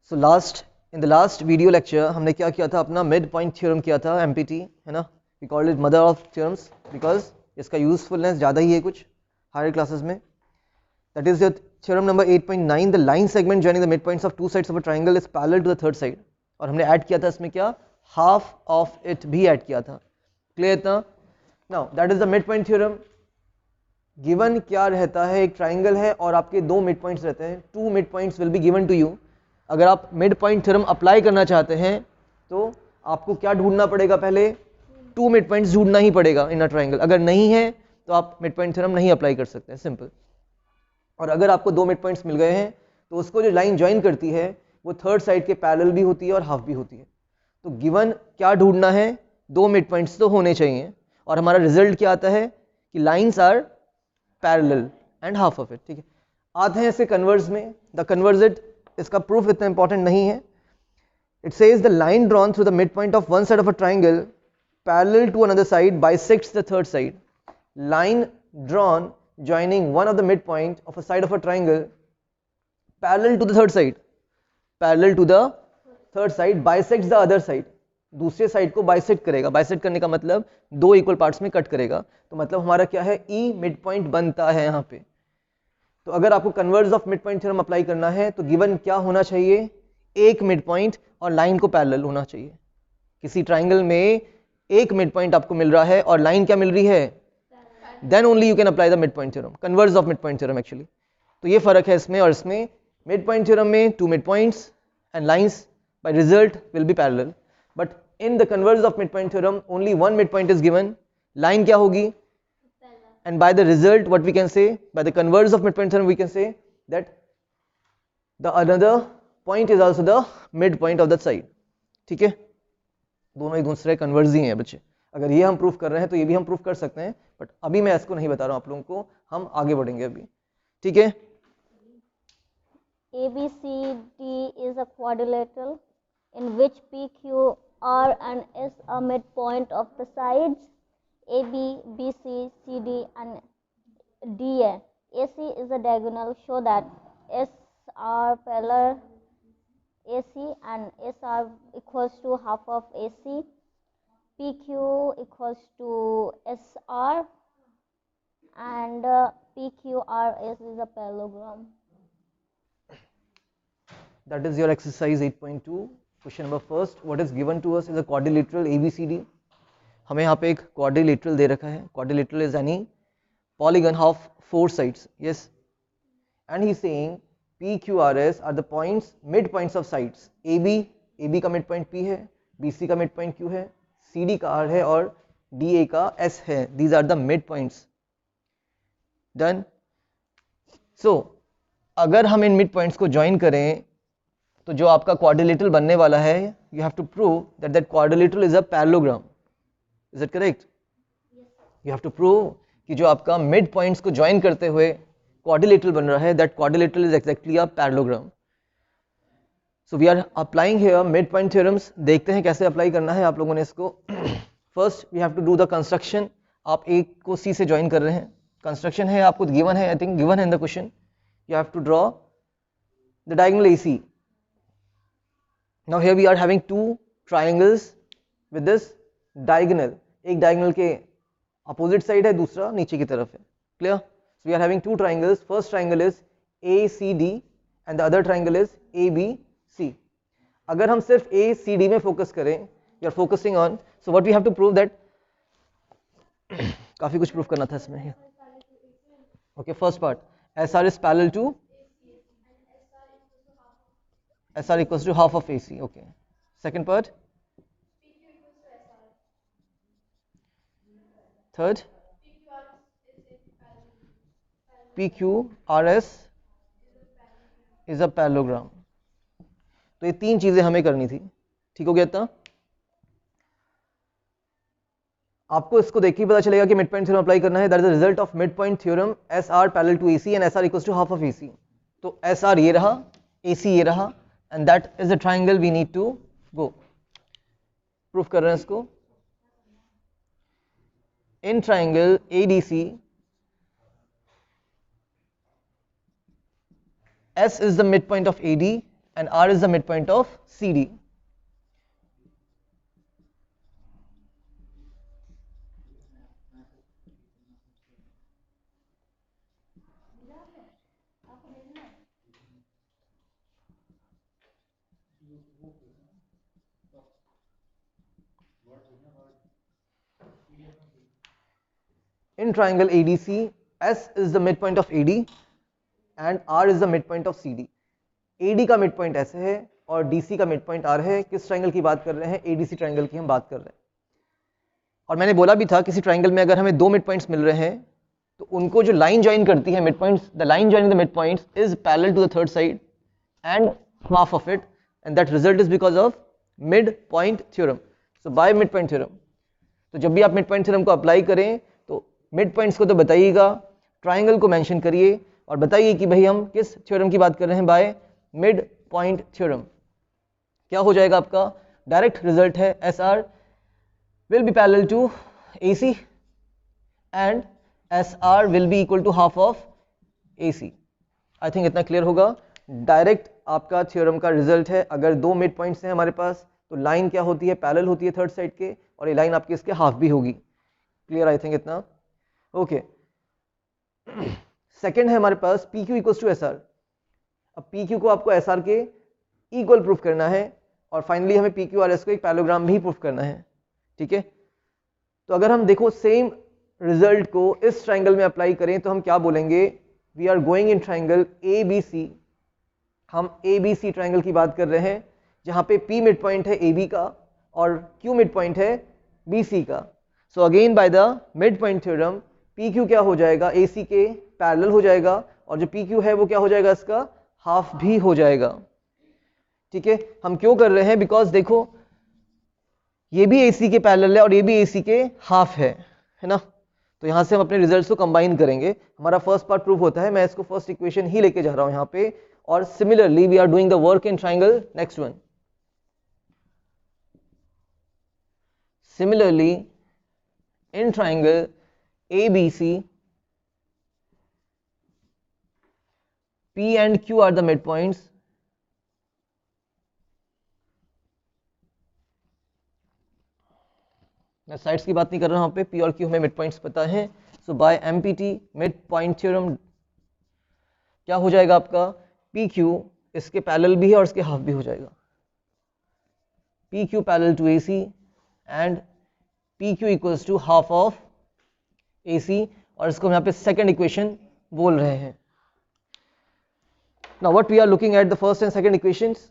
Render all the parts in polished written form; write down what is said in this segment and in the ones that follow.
So in the last video lecture हमने क्या किया था, अपना मिड पॉइंट थ्योरम किया था, एमपीटी है ना, we called it mother of theorems because इसका यूजफुलनेस ज़्यादा ही है कुछ हायर क्लासेस में. That is your theorem number 8.9. The line segment joining the mid points of two sides of a triangle is parallel to the third side. और हमने add किया था इसमें क्या, हाफ ऑफ इट भी ऐड किया था. क्लियर इतना? Now that is the mid point theorem. Given क्या रहता है, एक ट्राइंगल है और आपके दो मिड पॉइंट्स रहते हैं. Two mid points will be given to you. अगर आप मिड पॉइंट थ्योरम अप्लाई करना चाहते हैं तो आपको क्या ढूंढना पड़ेगा, पहले टू मिड पॉइंट्स ढूंढना ही पड़ेगा इन अ ट्राइंगल. अगर नहीं है तो आप मिड पॉइंट थ्योरम नहीं अप्लाई कर सकते, सिंपल. और अगर आपको दो मिड पॉइंट्स मिल गए हैं तो उसको जो लाइन ज्वाइन करती है वो थर्ड साइड के पैरेलल भी होती है और हाफ भी होती है. तो गिवन क्या ढूंढना है, दो मिड पॉइंट्स तो होने चाहिए. और हमारा रिजल्ट क्या आता है कि lines are parallel and half of it. ठीक है, आते हैं इसके कन्वर्स में. द कन्वर्जेड, इसका प्रूफ इतना इंपॉर्टेंट नहीं है. It says the line drawn through the mid point of one side of a triangle parallel to another side bisects the third side. Line drawn joining one of the midpoint of a side of a triangle parallel to the third side, parallel to the third side bisects the other side. दूसरे side को bisect करेगा. Bisect करने का मतलब दो equal parts में cut करेगा. तो मतलब हमारा क्या है, ई मिड पॉइंट बनता है यहाँ पे. तो अगर आपको converse of mid point theorem apply करना है तो गिवन क्या होना चाहिए, एक मिड पॉइंट और लाइन को पैरेलल होना चाहिए. किसी ट्राइंगल में एक मिड पॉइंट आपको मिल रहा है और लाइन क्या मिल रही है, then only you can apply the midpoint theorem, converse of midpoint theorem actually. तो ये फर्क है इसमें और इसमें. midpoint theorem में two midpoints and lines by result will be parallel, but in the converse of midpoint theorem only one midpoint is given, line क्या होगी, and by the result what we can say, by the converse of midpoint theorem we can say that the another point is also the midpoint of that side. ठीक है, दोनों एक दूसरे converse ही हैं बच्चे. अगर ये हम प्रूफ कर रहे हैं तो ये भी हम प्रूफ कर सकते हैं, बट अभी मैं इसको नहीं बता रहा हूं आप लोगों को, हम आगे बढ़ेंगे अभी. ठीक है. ABCD is a quadrilateral in which PQR and S are midpoint of the sides. AB, BC, CD and D. AC is a diagonal, show that S are parallel AC and SR equals to half of AC. PQ equals to SR and PQRS is a parallelogram. That is your exercise 8.2. Question number first, what is given to us is a quadrilateral ABCD. हमें यहाँ पे एक quadrilateral दे रखा है. Quadrilateral is any polygon of four sides. Yes, and he is saying PQRS are the points, mid points of sides. AB का mid point P है, BC का mid point Q है, CD का R है और DA का S है. These are the mid points. Done. So अगर हम इन mid points को join करें तो जो आपका quadrilateral बनने वाला है, you have to prove that that quadrilateral is a parallelogram. Is that correct? Yes. You have to prove कि जो आपका mid points को join करते हुए quadrilateral बन रहा है, that quadrilateral is exactly a parallelogram. So we are applying here midpoint theorems. देखते हैं कैसे अप्लाई करना है आप लोगों ने इसको. First we have to do the construction. आप A को C से ज्वाइन कर रहे हैं. कंस्ट्रक्शन है आपको गिवन है, आई थिंक गिवन है in the question. You have to draw the diagonal AC. Now here we are having two triangles with this diagonal. एक डायगोनल के अपोजिट साइड है, दूसरा नीचे की तरफ है. Clear? So we are having two triangles. First triangle is ACD and the other triangle is ABC. अगर हम सिर्फ ACD में फोकस करें, you are focusing on, so what we have to prove that, काफी कुछ प्रूव करना था इसमें. Okay, first part, SR is parallel to SR equals to half of AC. Okay, second part, third PQRS is a parallelogram. तो ये तीन चीजें हमें करनी थी. ठीक हो गया इतना? आपको इसको देख के पता चलेगा कि मिड पॉइंट थ्योरम अप्लाई करना है. That is the result of mid point theorem. SR parallel to AC and SR equals to half of AC. तो SR ये रहा, AC ये रहा, and that is the triangle we need to go. Proof कर रहे हैं इसको. In triangle ADC S is the midpoint of AD and R is the midpoint of CD. In triangle ADC, S is the midpoint of AD and R is the midpoint of CD. AD का midpoint S है और DC का midpoint R है. किस triangle की बात कर रहे हैं? ADC ट्राइंगल की हम बात कर रहे हैं. और मैंने बोला भी था किसी ट्राइंगल में अगर हमें दो मिड पॉइंट्स मिल रहे हैं तो उनको जो लाइन ज्वाइन करती है mid points, the line joining the mid points is parallel to the third side and half of it, and that result is because of mid point theorem. So by mid point theorem. तो जब भी आप mid point theorem को apply करें तो mid points को तो बताइएगा, ट्राइंगल को मेंशन करिए और बताइए कि भाई हम किस थ्योरम की बात कर रहे हैं, बाय मिड पॉइंट थ्योरम. क्या हो जाएगा आपका डायरेक्ट रिजल्ट है SR will be parallel to AC and SR will be equal to half of AC. I think इतना क्लियर होगा. डायरेक्ट आपका थ्योरम का रिजल्ट है. अगर दो मिड पॉइंट्स हैं हमारे पास तो लाइन क्या होती है, पैरेलल होती है थर्ड साइड के, और ये लाइन आपकी इसके हाफ भी होगी. क्लियर आई थिंक इतना. ओके. सेकेंड है हमारे पास PQ इक्वल्स टू SR. अब PQ को आपको SR के इक्वल प्रूफ करना है और फाइनली हमें PQRS को एक पैरेललोग्राम भी प्रूफ करना है. ठीक है. तो अगर हम देखो सेम रिजल्ट को इस ट्राइंगल में अप्लाई करें तो हम क्या बोलेंगे, we are going in triangle ABC. हम ABC ट्राइंगल की बात कर रहे हैं जहां पे P मिड पॉइंट है AB का और Q मिड पॉइंट है BC का. So again by the mid point theorem PQ क्या हो जाएगा, AC के पैरेलल हो जाएगा और जो PQ है वो क्या हो जाएगा, इसका हाफ भी हो जाएगा. ठीक है. हम क्यों कर रहे हैं, बिकॉज देखो ये भी AC के पैरेलल है और ये भी AC के हाफ है ना. तो यहां से हम अपने रिजल्ट्स को कंबाइन करेंगे. हमारा फर्स्ट पार्ट प्रूव होता है. मैं इसको फर्स्ट इक्वेशन ही लेके जा रहा हूं यहां पे. और similarly we are doing the work in triangle next one. Similarly in triangle ABC, P and Q are the midpoints. मैं साइड्स की बात नहीं कर रहा हूं. यहाँ पे P और Q हमें मिड पॉइंट्स पता है. So by MPT mid point theorem क्या हो जाएगा आपका, PQ इसके पैरेलल भी है और इसके हाफ भी हो जाएगा. PQ parallel to AC and PQ equals to half of AC, और इसको हम यहाँ पे सेकेंड इक्वेशन बोल रहे हैं. Now what we are looking at the first and second equations.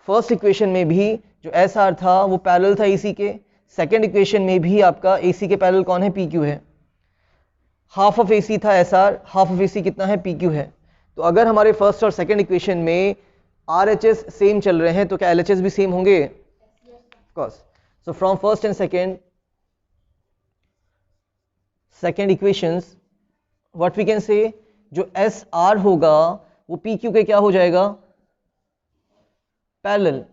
First equation में भी जो SR था वो पैरेलल था AC के. सेकेंड इक्वेशन में भी आपका AC के पैरेलल कौन है, PQ है. हाफ ऑफ AC था SR, हाफ ऑफ AC कितना है, PQ है. तो अगर हमारे फर्स्ट और सेकेंड इक्वेशन में RHS सेम चल रहे हैं तो क्या LHS भी सेम होंगे, of course. So from first and second equations what we can say, जो SR होगा वो PQ के क्या हो जाएगा, पैरेलल,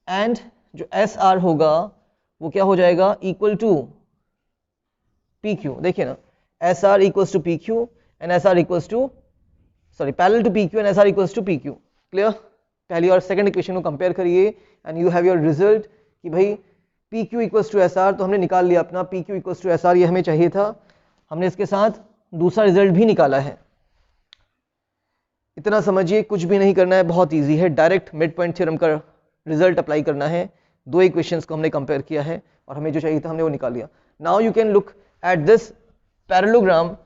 एंड जो SR होगा वो क्या हो जाएगा, इक्वल टू PQ. देखिए ना, SR equals to PQ and SR equals to parallel to PQ and SR equals to PQ. Clear. पहली और सेकंड इक्वेशन को कंपेयर करिए and you have your result कि भाई PQ इक्वल्स टू SR. तो हमने निकाल लिया अपना PQ इक्वल्स टू SR, ये हमें चाहिए था. हमने इसके साथ दूसरा रिजल्ट भी निकाला है. इतना समझिए, कुछ भी नहीं करना है, बहुत ईजी है. डायरेक्ट मिड पॉइंट थ्योरम का रिजल्ट अप्लाई करना है. दो इक्वेशंस को हमने कंपेयर किया है और हमें जो चाहिए था हमने वो निकाल लिया. Now you can look at this parallelogram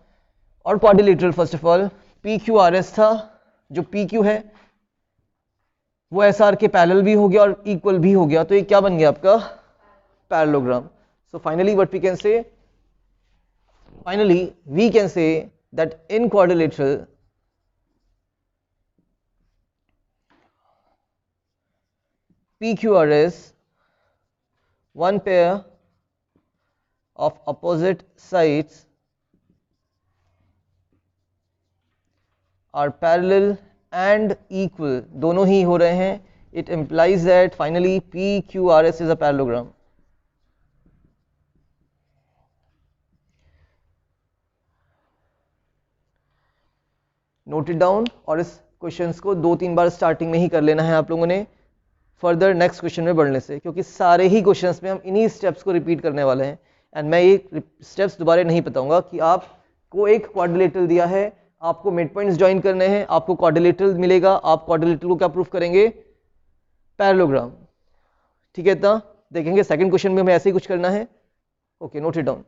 और quadrilateral. First of all PQRS था, जो PQ है वो SR के पैरेलल भी हो गया और इक्वल भी हो गया. तो ये क्या बन गया आपका, parallelogram. So finally what we can say, finally we can say that in quadrilateral PQRS, one pair of opposite sides are parallel and equal. दोनों ही हो रहे हैं. It implies that finally PQRS is a parallelogram. Note it down और इस questions को 2-3 बार starting में ही कर लेना है आप लोगों ने फर्दर नेक्स्ट क्वेश्चन में बढ़ने से, क्योंकि सारे ही क्वेश्चंस में हम इन्हीं स्टेप्स को रिपीट करने वाले हैं। एंड मैं ये स्टेप्स दोबारा नहीं बताऊंगा कि आपको एक क्वाड्रिलेटरल दिया है, आपको मिड पॉइंट्स ज्वाइन करने हैं, आपको क्वाड्रिलेटरल मिलेगा, आप क्वाड्रिलेटरल को क्या प्रूफ करेंगे? पैरेललोग्राम। ठीक है, इतना देखेंगे। सेकंड क्वेश्चन में हमें ऐसे ही कुछ करना है। Okay, note it down.